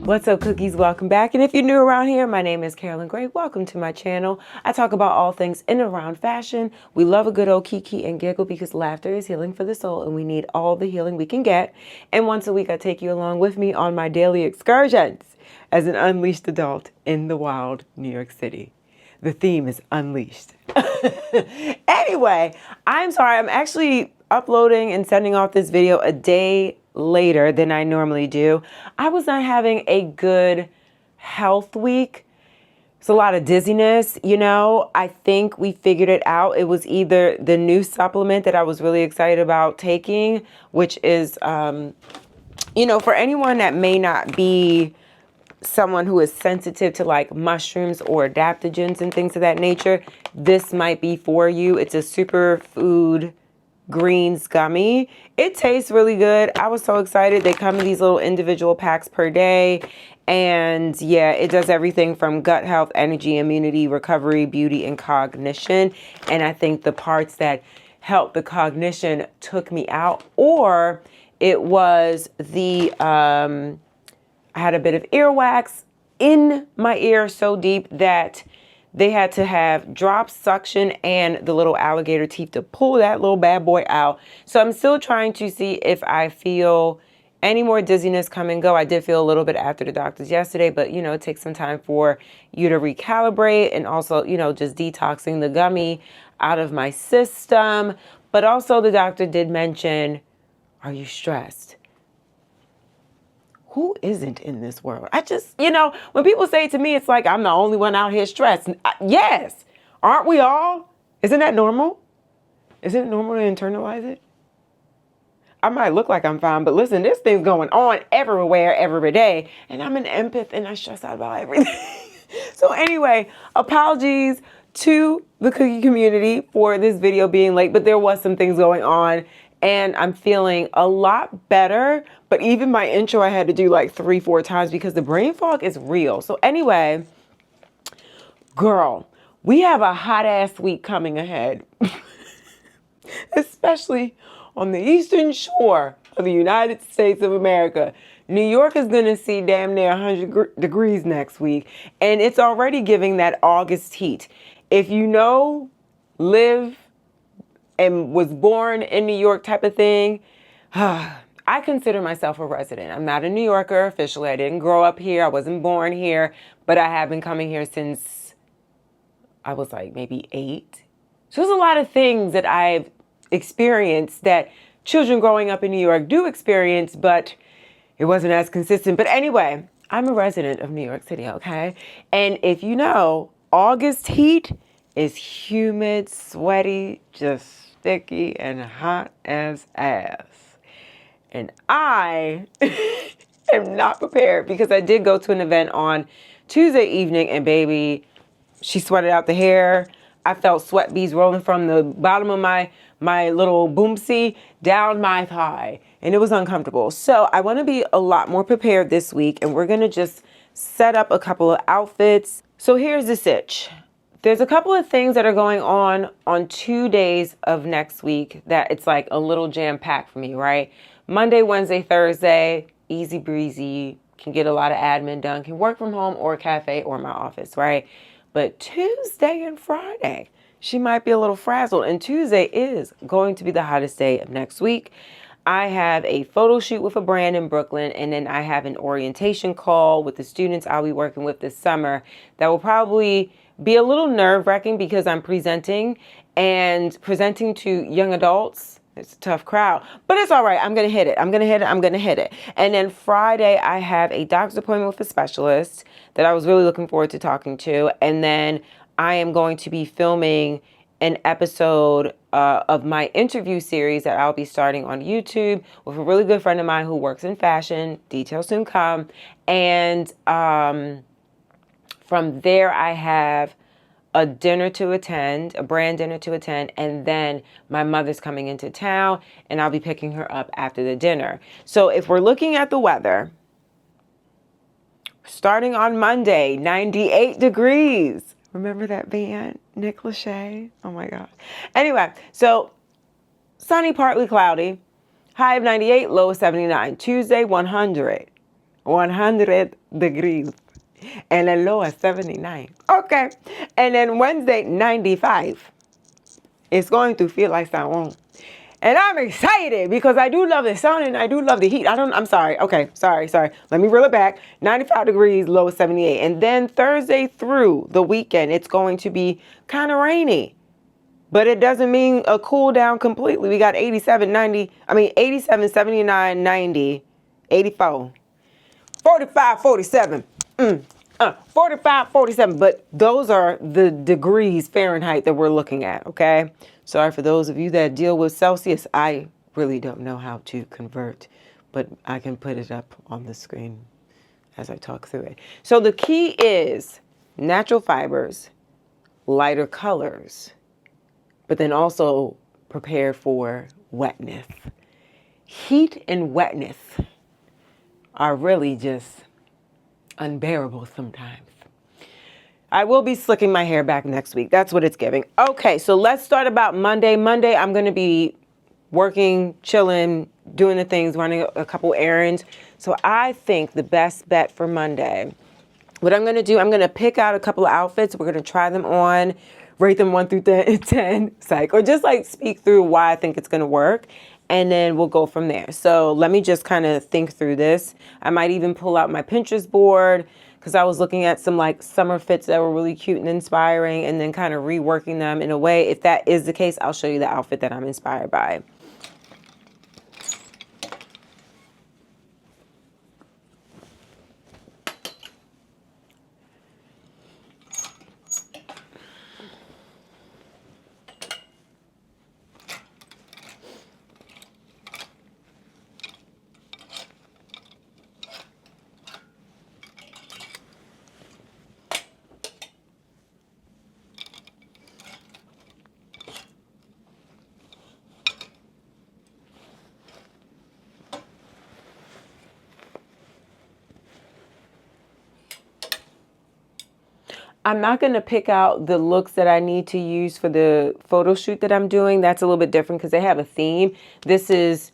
What's up, cookies? Welcome back. And if you're new around here, my name is Carolyn Gray. Welcome to my channel. I talk about all things in and around fashion. We love a good old kiki and giggle because laughter is healing for the soul and we need all the healing we can get. And once a week, I take you along with me on my daily excursions as an unleashed adult in the wild New York City. The theme is unleashed. Anyway, I'm sorry. I'm actually uploading and sending off this video a day later than I normally do. I was not having a good health week. It's a lot of dizziness, I think we figured it out. It was either the new supplement that I was really excited about taking, which is, for anyone that may not be someone who is sensitive to like mushrooms or adaptogens and things of that nature, this might be for you. It's a superfood greens gummy. It tastes really good. I was so excited. They come in these little individual packs per day. And yeah, it does everything from gut health, energy, immunity, recovery, beauty, and cognition. And I think the parts that help the cognition took me out, or it was I had a bit of earwax in my ear so deep that they had to have drop suction and the little alligator teeth to pull that little bad boy out. So I'm still trying to see if I feel any more dizziness come and go. I did feel a little bit after the doctor's yesterday, but it takes some time for you to recalibrate and also, just detoxing the gummy out of my system. But also the doctor did mention, are you stressed? Who isn't in this world? I just, when people say to me, it's like I'm the only one out here stressed. Yes. Aren't we all? Isn't that normal? Isn't it normal to internalize it? I might look like I'm fine, but listen, this thing's going on everywhere, every day. And I'm an empath and I stress out about everything. So anyway, apologies to the cookie community for this video being late, but there was some things going on. And I'm feeling a lot better. But even my intro, I had to do like 3-4 times because the brain fog is real. So anyway, girl, we have a hot ass week coming ahead, especially on the eastern shore of the United States of America. New York is going to see damn near 100 degrees next week. And it's already giving that August heat. If live and was born in New York type of thing, I consider myself a resident. I'm not a New Yorker officially. I didn't grow up here. I wasn't born here, but I have been coming here since I was like maybe 8. So there's a lot of things that I've experienced that children growing up in New York do experience, but it wasn't as consistent. But anyway, I'm a resident of New York City, okay? And if you know, August heat is humid, sweaty, just sticky and hot as ass. And I am not prepared because I did go to an event on Tuesday evening and baby, she sweated out the hair. I felt sweat beads rolling from the bottom of my little boomsie down my thigh and it was uncomfortable. So I want to be a lot more prepared this week and we're going to just set up a couple of outfits. So here's the sitch. There's a couple of things that are going on 2 days of next week that it's like a little jam-packed for me, right? Monday, Wednesday, Thursday, easy breezy, can get a lot of admin done, can work from home or cafe or my office, right? But Tuesday and Friday, she might be a little frazzled. And Tuesday is going to be the hottest day of next week. I have a photo shoot with a brand in Brooklyn, and then I have an orientation call with the students I'll be working with this summer that will probably be a little nerve-wracking because I'm presenting to young adults. It's a tough crowd, but it's all right. I'm going to hit it. I'm going to hit it. And then Friday, I have a doctor's appointment with a specialist that I was really looking forward to talking to. And then I am going to be filming an episode of my interview series that I'll be starting on YouTube with a really good friend of mine who works in fashion. Details soon come. And from there, I have a dinner to attend, a brand dinner to attend, and then my mother's coming into town and I'll be picking her up after the dinner. So if we're looking at the weather, starting on Monday, 98 degrees. Remember that band, Nick Lachey? Oh my God. Anyway, so sunny, partly cloudy, high of 98, low of 79. Tuesday, 100. 100 degrees. And a low of 79. Okay. And then Wednesday, 95. It's going to feel like San. And I'm excited because I do love the sun and I do love the heat. I'm sorry. Okay, sorry. Let me reel it back. 95 degrees, low of 78. And then Thursday through the weekend, it's going to be kind of rainy. But it doesn't mean a cool down completely. We got 87, 79, 90, 84, 45, 47. 45, 47. But those are the degrees Fahrenheit that we're looking at, okay? Sorry for those of you that deal with Celsius. I really don't know how to convert, but I can put it up on the screen as I talk through it. So the key is natural fibers, lighter colors, but then also prepare for wetness. Heat and wetness are really just unbearable sometimes. I will be slicking my hair back next week. That's what it's giving. Okay, so let's start about Monday. Monday, I'm going to be working, chilling, doing the things, running a couple errands. So I think the best bet for Monday, what I'm going to do, I'm going to pick out a couple of outfits. We're going to try them on, rate them 1 through 10, psych, or just like speak through why I think it's going to work. And then we'll go from there. So let me just kind of think through this. I might even pull out my Pinterest board because I was looking at some like summer fits that were really cute and inspiring and then kind of reworking them in a way. If that is the case, I'll show you the outfit that I'm inspired by. I'm not going to pick out the looks that I need to use for the photo shoot that I'm doing. That's a little bit different because they have a theme. This is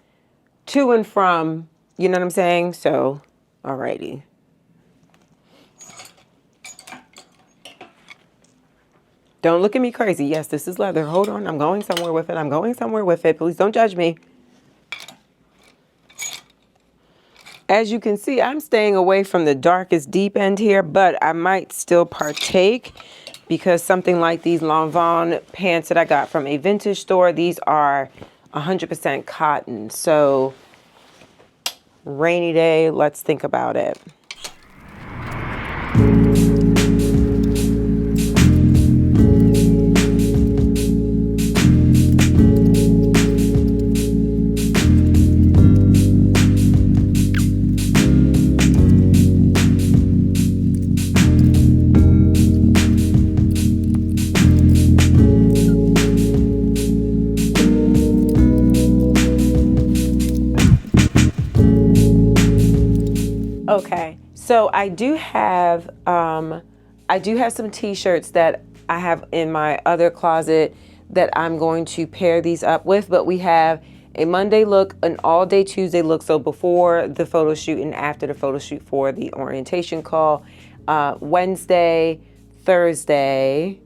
to and from, you know what I'm saying? So, alrighty. Don't look at me crazy. Yes, this is leather. Hold on. I'm going somewhere with it. Please don't judge me. As you can see, I'm staying away from the darkest deep end here, but I might still partake because something like these Lanvin pants that I got from a vintage store, these are 100% cotton. So rainy day, let's think about it. Okay, so I do have some t-shirts that I have in my other closet that I'm going to pair these up with, but we have a Monday look, an all-day Tuesday look, so before the photo shoot and after the photo shoot for the orientation call, Wednesday, Thursday,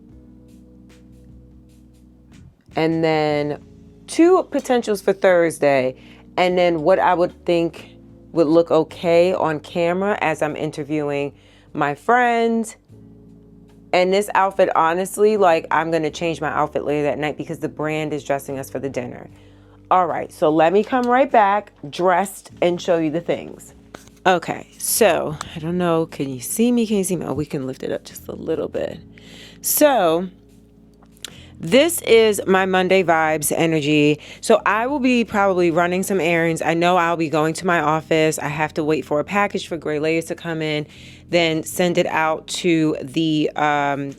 and then 2 potentials for Thursday, and then what I would think would look okay on camera as I'm interviewing my friends. And this outfit, honestly, like I'm going to change my outfit later that night because the brand is dressing us for the dinner. All right, so let me come right back dressed and show you the things. Okay, so I don't know. Can you see me? Oh, we can lift it up just a little bit. So this is my Monday vibes energy. So I will be probably running some errands. I know I'll be going to my office. I have to wait for a package for Gray Layers to come in, then send it out to the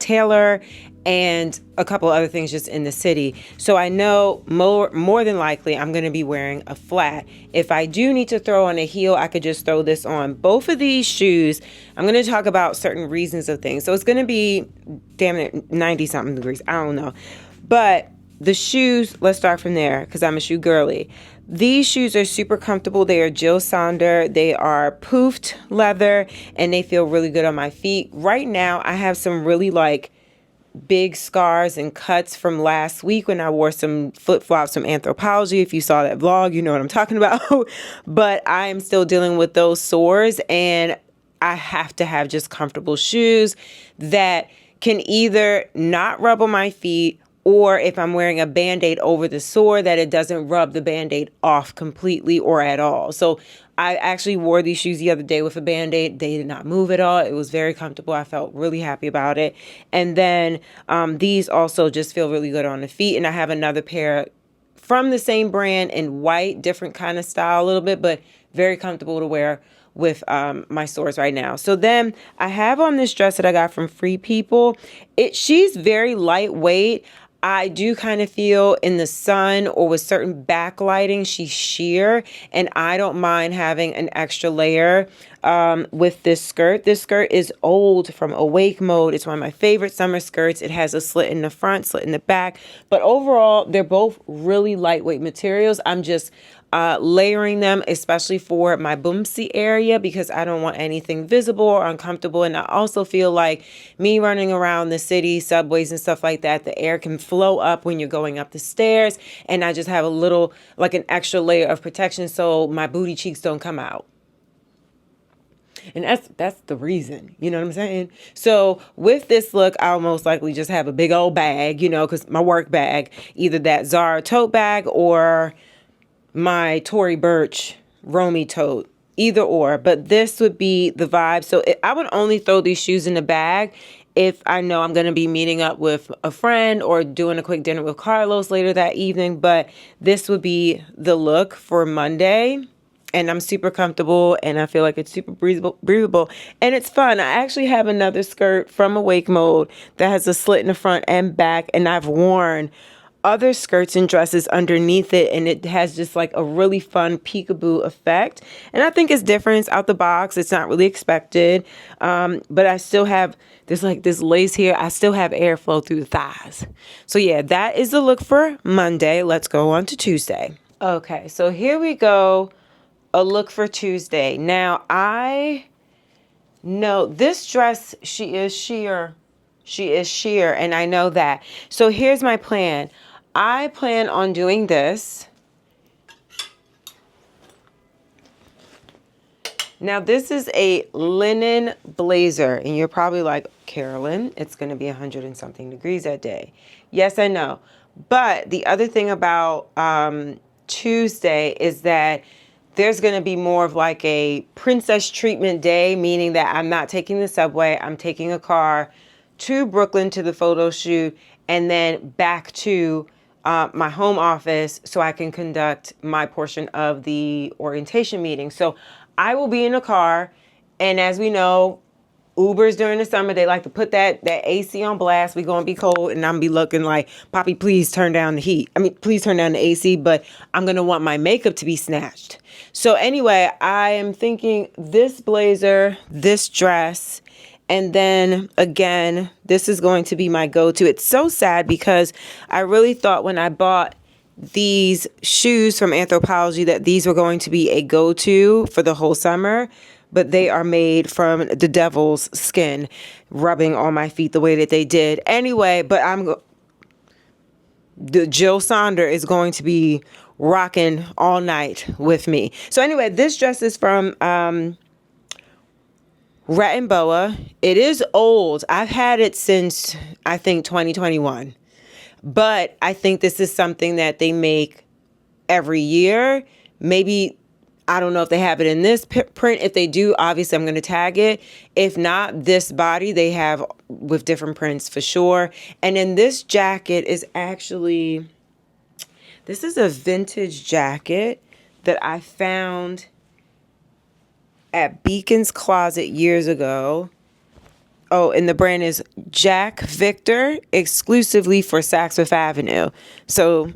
tailor and a couple other things just in the city. So I know more than likely I'm going to be wearing a flat. If I do need to throw on a heel, I could just throw this on. Both of these shoes, I'm going to talk about certain reasons of things. So it's going to be, damn it, 90 something degrees. I don't know. But the shoes, let's start from there because I'm a shoe girly. These shoes are super comfortable. They are Jill Sander. They are poofed leather and they feel really good on my feet. Right now, I have some really like big scars and cuts from last week when I wore some flip-flops from Anthropology. If you saw that vlog, you know what I'm talking about. But I am still dealing with those sores and I have to have just comfortable shoes that can either not rub on my feet, or if I'm wearing a Band-Aid over the sore, that it doesn't rub the Band-Aid off completely or at all. So I actually wore these shoes the other day with a Band-Aid. They did not move at all. It was very comfortable. I felt really happy about it. And then these also just feel really good on the feet. And I have another pair from the same brand in white, different kind of style a little bit, but very comfortable to wear with my sores right now. So then I have on this dress that I got from Free People. She's very lightweight. I do kind of feel in the sun or with certain backlighting, she's sheer, and I don't mind having an extra layer with this skirt. This skirt is old from Awake Mode. It's one of my favorite summer skirts. It has a slit in the front, slit in the back, but overall, they're both really lightweight materials. I'm just layering them, especially for my boomsy area, because I don't want anything visible or uncomfortable. And I also feel like me running around the city, subways and stuff like that, the air can flow up when you're going up the stairs. And I just have a little, like an extra layer of protection so my booty cheeks don't come out. And that's the reason, you know what I'm saying? So with this look, I'll most likely just have a big old bag, you know, because my work bag, either that Zara tote bag or my Tory Burch Romy tote, either or. But this would be the vibe. So I would only throw these shoes in the bag if I know I'm going to be meeting up with a friend or doing a quick dinner with Carlos later that evening. But this would be the look for Monday. And I'm super comfortable and I feel like it's super breathable and it's fun. I actually have another skirt from Awake Mode that has a slit in the front and back, and I've worn other skirts and dresses underneath it, and it has just like a really fun peekaboo effect. And I think it's different. It's out the box. It's not really expected. But I still have this like this lace here. I still have airflow through the thighs. So yeah, that is the look for Monday. Let's go on to Tuesday. Okay, so here we go. A look for Tuesday. Now, I know this dress, she is sheer. She is sheer, and I know that. So here's my plan. I plan on doing this. Now, this is a linen blazer, and you're probably like, Carolyn, it's going to be 100 and something degrees that day. Yes, I know. But the other thing about Tuesday is that there's going to be more of like a princess treatment day, meaning that I'm not taking the subway. I'm taking a car to Brooklyn to the photo shoot and then back to my home office so I can conduct my portion of the orientation meeting. So I will be in a car. And as we know, Ubers during the summer, they like to put that AC on blast. We're going to be cold and I'm going to be looking like, Poppy, please turn down the heat. I mean, please turn down the AC, but I'm going to want my makeup to be snatched. So anyway, I am thinking this blazer, this dress, and then again, this is going to be my go-to. It's so sad because I really thought when I bought these shoes from Anthropology that these were going to be a go-to for the whole summer. But they are made from the devil's skin, rubbing on my feet the way that they did. Anyway, but the Jill Sander is going to be rocking all night with me. So anyway, this dress is from Rat & Boa. It is old. I've had it since, I think, 2021. But I think this is something that they make every year. Maybe, I don't know if they have it in this print. If they do, obviously I'm going to tag it. If not, this body they have with different prints for sure. And then this jacket is actually, this is a vintage jacket that I found at Beacon's Closet years ago. Oh, and the brand is Jack Victor, exclusively for Saks Fifth Avenue. So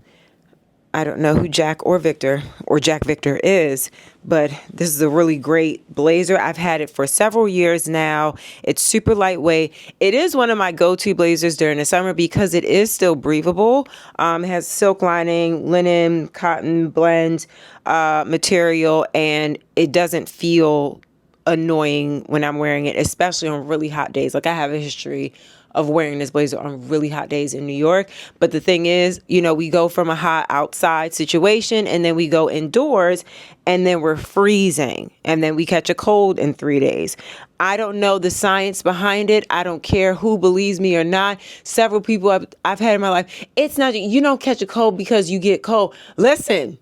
I don't know who Jack or Jack Victor is, but this is a really great blazer. I've had it for several years now. It's super lightweight. It is one of my go-to blazers during the summer because it is still breathable. It has silk lining, linen, cotton blend material, and it doesn't feel annoying when I'm wearing it, especially on really hot days. Like I have a history of wearing this blazer on really hot days in New York. But the thing is, we go from a hot outside situation and then we go indoors and then we're freezing and then we catch a cold in 3 days. I don't know the science behind it. I don't care who believes me or not. Several people I've had in my life, it's not, you don't catch a cold because you get cold. Listen,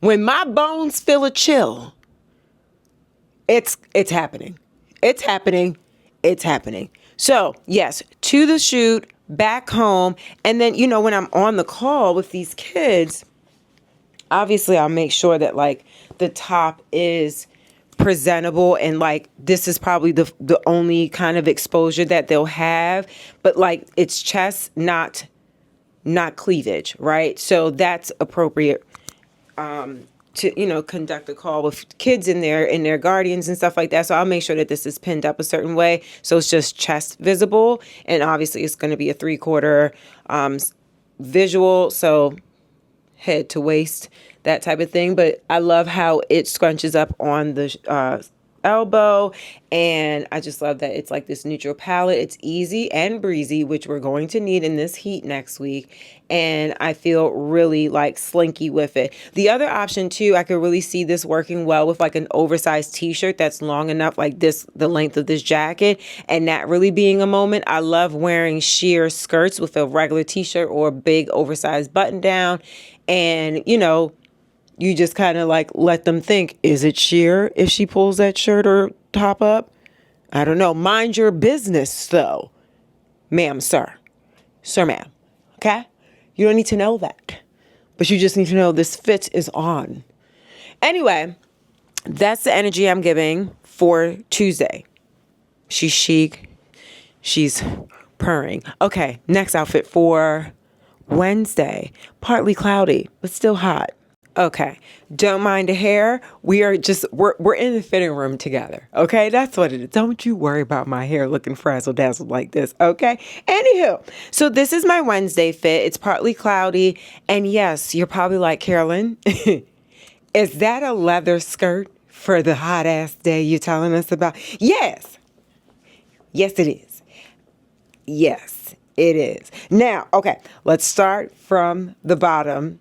when my bones feel a chill, it's happening. It's happening. It's happening. So yes, to the shoot, back home. And then, when I'm on the call with these kids, obviously I'll make sure that like the top is presentable and like this is probably the only kind of exposure that they'll have. But like it's chest, not cleavage, right? So that's appropriate. To conduct a call with kids in their guardians and stuff like that. So I'll make sure that this is pinned up a certain way so it's just chest visible, and obviously it's going to be a 3/4 visual, so head to waist, that type of thing. But I love how it scrunches up on the elbow, and I just love that it's like this neutral palette. It's easy and breezy, which we're going to need in this heat next week, and I feel really like slinky with it. The other option too, I could really see this working well with like an oversized t-shirt that's long enough, like this, the length of this jacket, and that really being a moment. I love wearing sheer skirts with a regular t-shirt or a big oversized button down, and you just kind of like let them think, is it sheer if she pulls that shirt or top up? I don't know. Mind your business, though. Ma'am, sir. Sir, ma'am. Okay? You don't need to know that. But you just need to know this fit is on. Anyway, that's the energy I'm giving for Tuesday. She's chic. She's purring. Okay, next outfit for Wednesday. Partly cloudy, but still hot. Okay, don't mind the hair. We're in the fitting room together. Okay, that's what it is. Don't you worry about my hair looking frazzle dazzled like this. Okay. Anywho, so this is my Wednesday fit. It's partly cloudy, and yes, you're probably like, Carolyn, is that a leather skirt for the hot ass day you're telling us about? Yes. Yes, it is. Yes, it is. Now, okay, let's start from the bottom.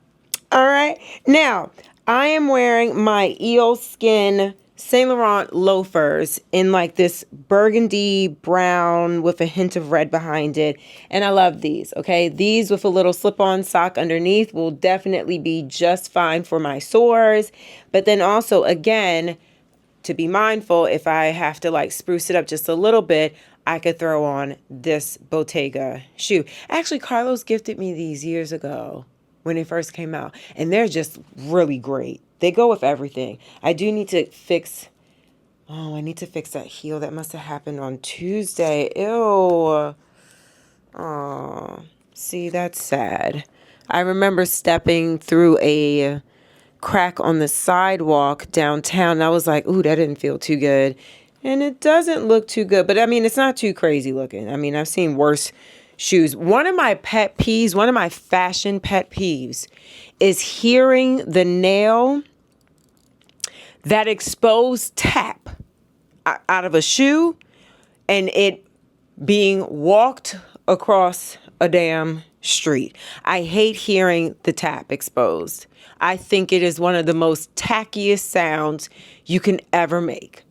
All right. Now, I am wearing my eelskin Saint Laurent loafers in like this burgundy brown with a hint of red behind it. And I love these. Okay. These with a little slip-on sock underneath will definitely be just fine for my sores. But then also, again, to be mindful, if I have to like spruce it up just a little bit, I could throw on this Bottega shoe. Actually, Carlos gifted me these years ago when they first came out, and they're just really great. They go with everything. I do need to fix, I need to fix that heel. That must have happened on Tuesday. Ew. Oh, see, that's sad. I remember stepping through a crack on the sidewalk downtown, and I was like, ooh, that didn't feel too good. And it doesn't look too good, but I mean, it's not too crazy looking. I mean, I've seen worse shoes. One of my pet peeves, one of my fashion pet peeves is hearing the nail, that exposed tap out of a shoe, and it being walked across a damn street. I hate hearing the tap exposed. I think it is one of the most tackiest sounds you can ever make.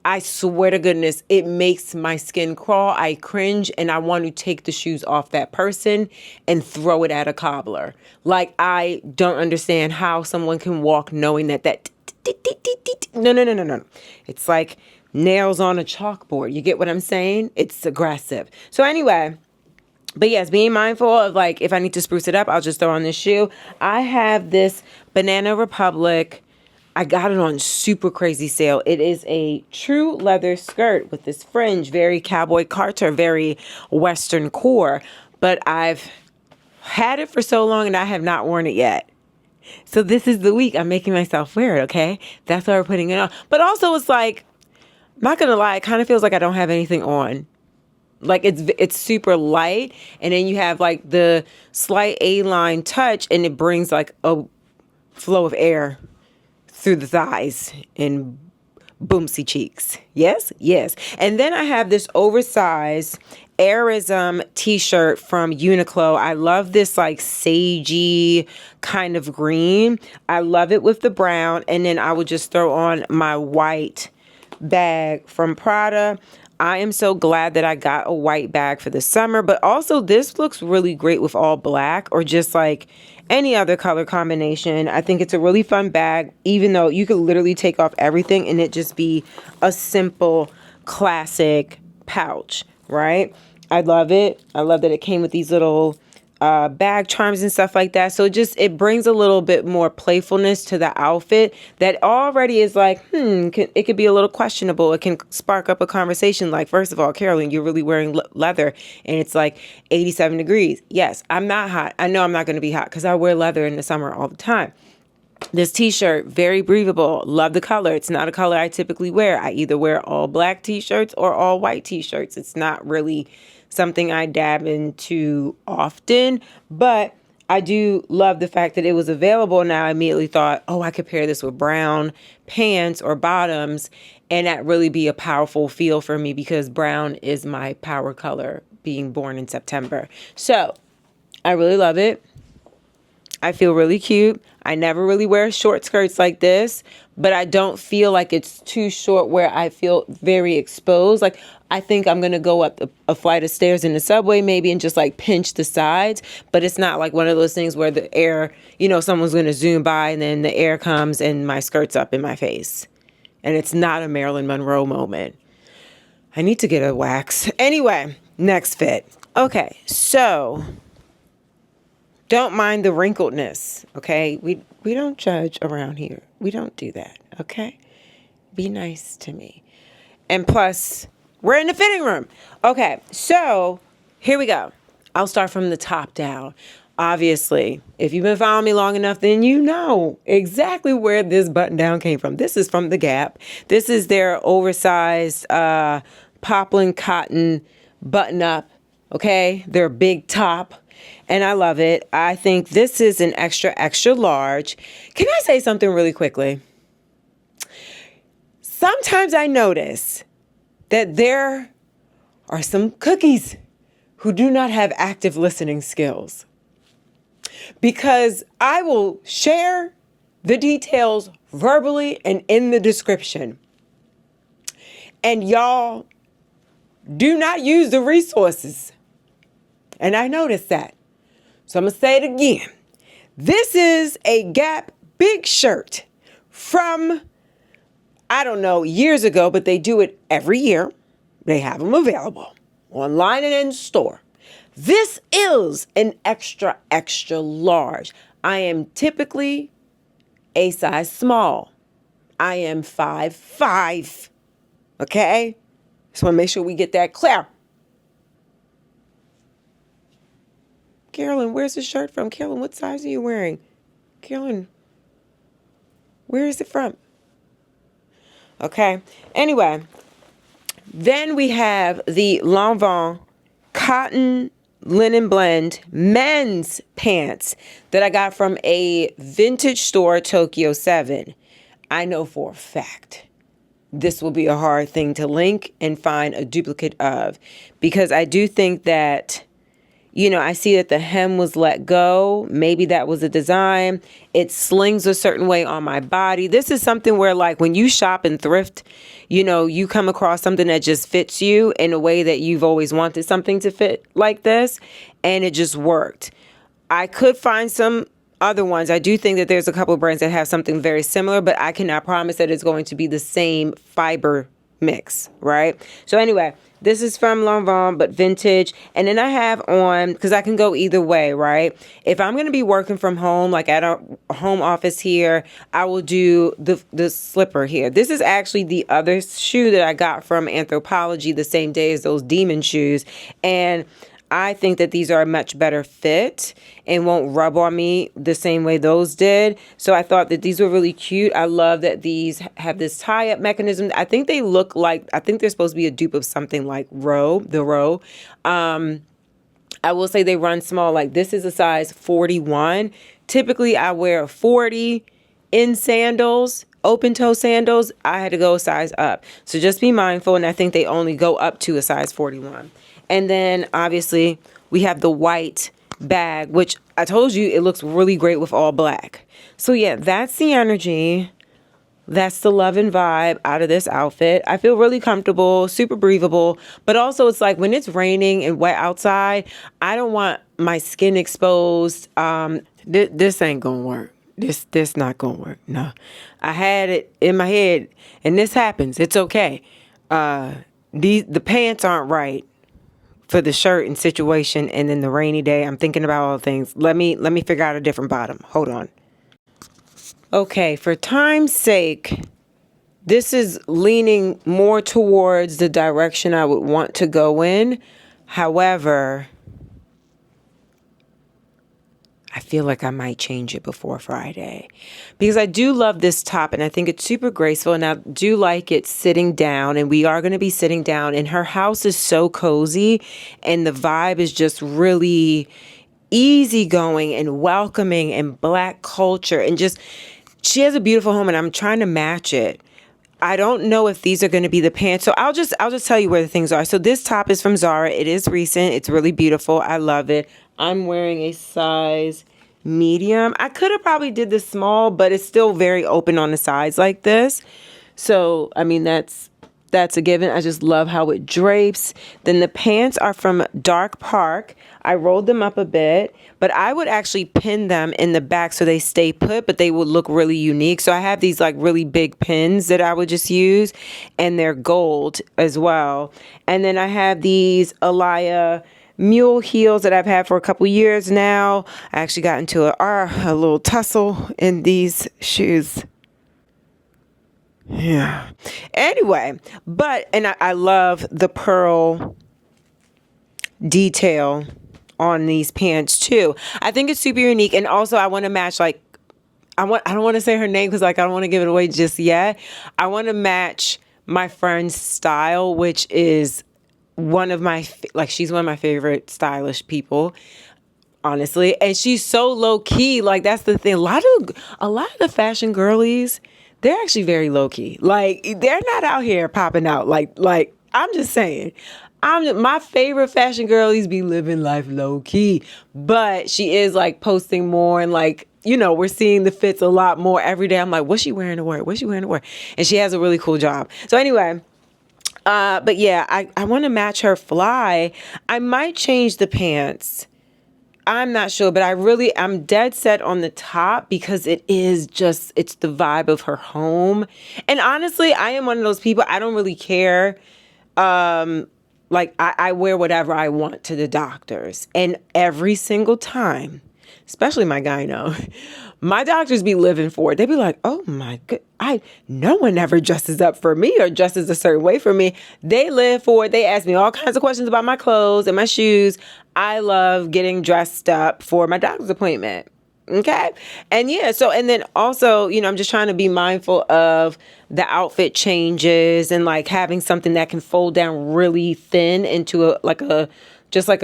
I swear to goodness, it makes my skin crawl. I cringe, and I want to take the shoes off that person and throw it at a cobbler. Like, I don't understand how someone can walk knowing that no. It's like nails on a chalkboard. You get what I'm saying? It's aggressive. So anyway, but yes, being mindful of like, if I need to spruce it up, I'll just throw on this shoe. I have this Banana Republic. I got it on super crazy sale. It is a true leather skirt with this fringe, very cowboy Carter, very Western core. But I've had it for so long and I have not worn it yet. So this is the week I'm making myself wear it, okay? That's why we're putting it on. But also it's like, I'm not gonna lie, it kind of feels like I don't have anything on. Like it's super light, and then you have like the slight A-line touch, and it brings like a flow of air through the thighs and boomsy cheeks. Yes, yes. And then I have this oversized Airism t-shirt from Uniqlo. I love this like sagey kind of green. I love it with the brown. And then I would just throw on my white bag from Prada. I am so glad that I got a white bag for the summer, but also this looks really great with all black or just like any other color combination. I think it's a really fun bag, even though you could literally take off everything and it just be a simple classic pouch, right? I love it. I love that it came with these little bag charms and stuff like that. So it brings a little bit more playfulness to the outfit that already is like, it could be a little questionable. It can spark up a conversation like, first of all, Carolyn, you're really wearing leather and it's like 87 degrees. Yes, I'm not hot. I know I'm not going to be hot because I wear leather in the summer all the time. This t-shirt, very breathable. Love the color. It's not a color I typically wear. I either wear all black t-shirts or all white t-shirts. It's not really something I dab into often, but I do love the fact that it was available. Now I immediately thought, oh, I could pair this with brown pants or bottoms, and that really be a powerful feel for me because brown is my power color, being born in September. So I really love it. I feel really cute. I never really wear short skirts like this, but I don't feel like it's too short where I feel very exposed. Like I think I'm going to go up a flight of stairs in the subway maybe and just like pinch the sides, but it's not like one of those things where the air, someone's going to zoom by and then the air comes and my skirt's up in my face. And it's not a Marilyn Monroe moment. I need to get a wax. Anyway, next fit. Okay, so don't mind the wrinkledness, okay? We don't judge around here. We don't do that, okay? Be nice to me. And plus, we're in the fitting room. Okay, so here we go. I'll start from the top down. Obviously, if you've been following me long enough, then you know exactly where this button down came from. This is from The Gap. This is their oversized poplin cotton button up, okay? Their big top. And I love it. I think this is an extra, extra large. Can I say something really quickly? Sometimes I notice that there are some cookies who do not have active listening skills. Because I will share the details verbally and in the description. And y'all do not use the resources. And I noticed that. So I'm going to say it again. This is a Gap big shirt from, I don't know, years ago, but they do it every year. They have them available online and in store. This is an extra, extra large. I am typically a size small. I am 5'5". Okay? Just want to make sure we get that clear. Carolyn, where's the shirt from? Carolyn, what size are you wearing? Carolyn, where is it from? Okay. Anyway, then we have the Lanvin cotton linen blend men's pants that I got from a vintage store, Tokyo 7. I know for a fact this will be a hard thing to link and find a duplicate of, because I do think that, I see that the hem was let go. Maybe that was a design. It slings a certain way on my body. This is something where, like, when you shop and thrift, you come across something that just fits you in a way that you've always wanted something to fit like this, and it just worked. I could find some other ones. I do think that there's a couple of brands that have something very similar, but I cannot promise that it's going to be the same fiber mix, right? So anyway, this is from Lanvin, but vintage. And then I have on, because I can go either way, right? If I'm going to be working from home, like at a home office here, I will do the slipper here. This is actually the other shoe that I got from Anthropologie the same day as those demon shoes. And I think that these are a much better fit and won't rub on me the same way those did. So I thought that these were really cute. I love that these have this tie-up mechanism. I think they look like, I think they're supposed to be a dupe of something like the Row. I will say they run small. Like this is a size 41. Typically I wear a 40 in sandals, open toe sandals. I had to go a size up. So just be mindful. And I think they only go up to a size 41. And then obviously we have the white bag, which I told you it looks really great with all black. So yeah, that's the energy. That's the love and vibe out of this outfit. I feel really comfortable, super breathable, but also it's like when it's raining and wet outside, I don't want my skin exposed. This ain't gonna work. This not gonna work. No, I had it in my head, and this happens. It's okay. The pants aren't right for the shirt and situation, and then the rainy day. I'm thinking about all the things. Let me figure out a different bottom. Hold on. Okay, for time's sake, this is leaning more towards the direction I would want to go in. However, I feel like I might change it before Friday because I do love this top and I think it's super graceful and I do like it sitting down, and we are going to be sitting down, and her house is so cozy and the vibe is just really easygoing and welcoming and black culture, and just she has a beautiful home and I'm trying to match it. I don't know if these are going to be the pants. So I'll just tell you where the things are. So this top is from Zara. It is recent. It's really beautiful. I love it. I'm wearing a size medium. I could have probably did the small, but it's still very open on the sides like this. So, I mean, that's a given. I just love how it drapes. Then the pants are from Dark Park. I rolled them up a bit, but I would actually pin them in the back so they stay put, but they would look really unique. So I have these like really big pins that I would just use, and they're gold as well. And then I have these Alaya mule heels that I've had for a couple years now. I actually got into a little tussle in these shoes. Yeah. Anyway, and I love the pearl detail on these pants too. I think it's super unique, and also I want to match I don't want to say her name because like I don't want to give it away just yet. I want to match my friend's style, which is one of my she's one of my favorite stylish people, honestly, and she's so low key. Like that's the thing. A lot of the fashion girlies, they're actually very low key. Like they're not out here popping out. Like I'm just saying. My favorite fashion girlies be living life low key, but she is like posting more and like, you know, we're seeing the fits a lot more every day. I'm like, what's she wearing to work? What's she wearing to work? And she has a really cool job. So anyway, but yeah, I want to match her fly. I might change the pants. I'm not sure, but I'm dead set on the top because it's the vibe of her home. And honestly, I am one of those people, I don't really care. Like I wear whatever I want to the doctors, and every single time, especially my gyno, my doctors be living for it. They be like, oh my God, no one ever dresses up for me or dresses a certain way for me. They live for it. They ask me all kinds of questions about my clothes and my shoes. I love getting dressed up for my doctor's appointment. Okay. And yeah, and then also, you know, I'm just trying to be mindful of the outfit changes and like having something that can fold down really thin into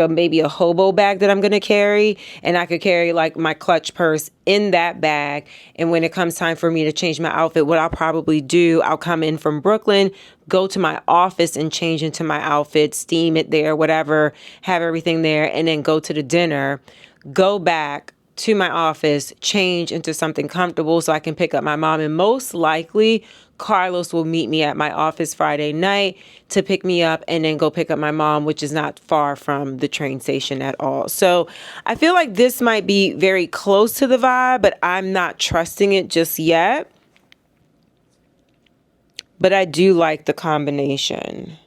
maybe a hobo bag that I'm going to carry. And I could carry like my clutch purse in that bag. And when it comes time for me to change my outfit, what I'll probably do, I'll come in from Brooklyn, go to my office and change into my outfit, steam it there, whatever, have everything there, and then go to the dinner, go back to my office, change into something comfortable so I can pick up my mom. And most likely, Carlos will meet me at my office Friday night to pick me up and then go pick up my mom, which is not far from the train station at all. So I feel like this might be very close to the vibe, but I'm not trusting it just yet. But I do like the combination.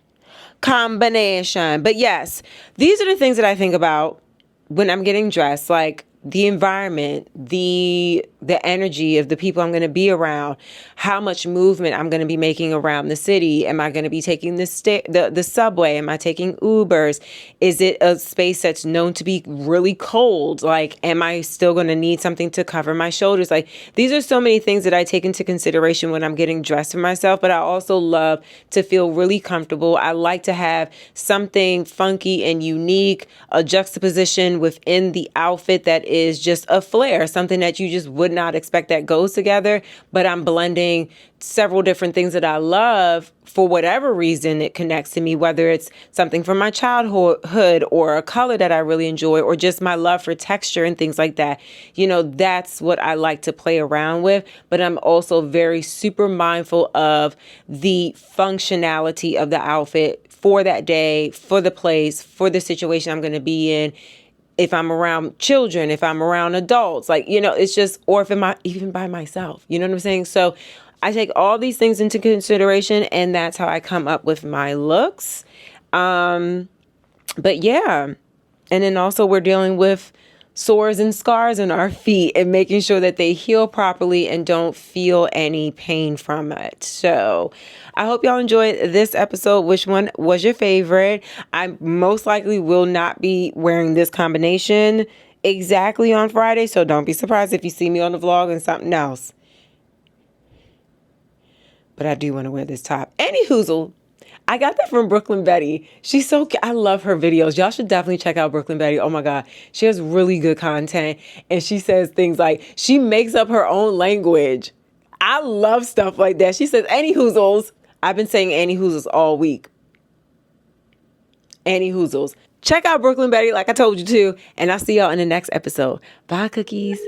But yes, these are the things that I think about when I'm getting dressed, like the environment, the the energy of the people I'm going to be around, how much movement I'm going to be making around the city. Am I going to be taking the subway? Am I taking Ubers? Is it a space that's known to be really cold? Like, am I still going to need something to cover my shoulders? Like, these are so many things that I take into consideration when I'm getting dressed for myself, but I also love to feel really comfortable. I like to have something funky and unique, a juxtaposition within the outfit that is just a flair, something that you just would not expect that goes together, but I'm blending several different things that I love for whatever reason it connects to me, whether it's something from my childhood or a color that I really enjoy or just my love for texture and things like that. You know, that's what I like to play around with, but I'm also very super mindful of the functionality of the outfit for that day, for the place, for the situation I'm going to be in. If I'm around children, if I'm around adults, like, you know, it's just, or if I'm even by myself, you know what I'm saying? So I take all these things into consideration, and that's how I come up with my looks. But yeah. And then also we're dealing with sores and scars in our feet and making sure that they heal properly and don't feel any pain from it. So I hope y'all enjoyed this episode. Which one was your favorite? I most likely will not be wearing this combination exactly on Friday, so don't be surprised if you see me on the vlog and something else. But I do want to wear this top. Anywhoozle, I got that from Brooklyn Betty. She's so cute. I love her videos. Y'all should definitely check out Brooklyn Betty. Oh my God. She has really good content. And she says things like, she makes up her own language. I love stuff like that. She says, Anywhoozles. I've been saying Anywhoozles all week. Anywhoozles. Check out Brooklyn Betty like I told you to. And I'll see y'all in the next episode. Bye, cookies.